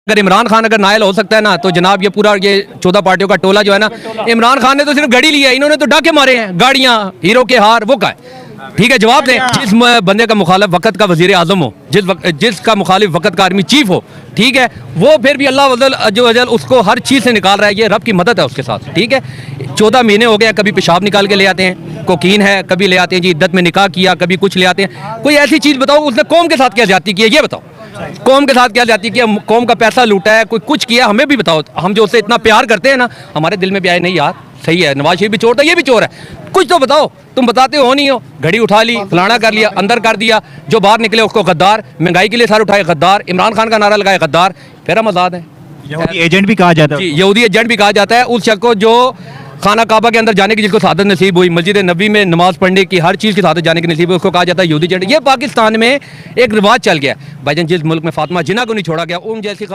अगर इमरान खान अगर नायल हो सकता है ना, तो जनाब ये पूरा ये 14 पार्टियों का टोला जो है ना, इमरान खान ने तो सिर्फ गाड़ी लिया है, इन्होंने तो डाके मारे हैं, गाड़ियां, हीरो के हार, वो का है। ठीक है, जवाब दें। जिस बंदे का मुखालिफ वक्त का वजीर आजम हो, जिसका मुखालिफ वक्त का आर्मी चीफ हो, ठीक है, वो फिर भी अल्लाह जो अजल उसको हर चीज़ से निकाल रहा है, ये रब की मदद है उसके साथ। ठीक है, 14 महीने हो गए, कभी पेशाब निकाल के ले आते हैं, कोकीन है, कभी ले आते हैं जी इद्दत में निकाह किया, कभी कुछ ले आते हैं। कोई ऐसी चीज़ बताओ उसने कौम के साथ क्या ज्यादती की है, ये बताओ। कौम के साथ क्या जाती किया, कौम का पैसा लूटा है, कोई कुछ किया, हमें भी बताओ। हम जो उससे इतना प्यार करते हैं ना, हमारे दिल में भी आए नहीं यार सही है, नवाज शरीफ भी चोर था, ये भी चोर है, कुछ तो बताओ। तुम बताते हो नहीं हो, घड़ी उठा ली, फलाना कर लिया, अंदर कर दिया, जो बाहर निकले उसको गद्दार, महंगाई के लिए सर उठाए गद्दार, इमरान खान का नारा लगाया गद्दार, फिर हम आज़ाद हैं। यहूदी एजेंट भी कहा जाता है। यहूदी एजेंट भी कहा जाता है उस शख्स को जो खाना काबा के अंदर जाने की, जिसको सादत नसीब हुई, मस्जिद नबी में नमाज पढ़ने की, हर चीज़ की सादत जाने की नसीब हुई, उसको कहा जाता है यहूदी एजेंट। ये पाकिस्तान में एक रिवाज चल गया भाईजान, जिस मुल्क में फातिमा जिन्ना को नहीं छोड़ा गया, उन जैसी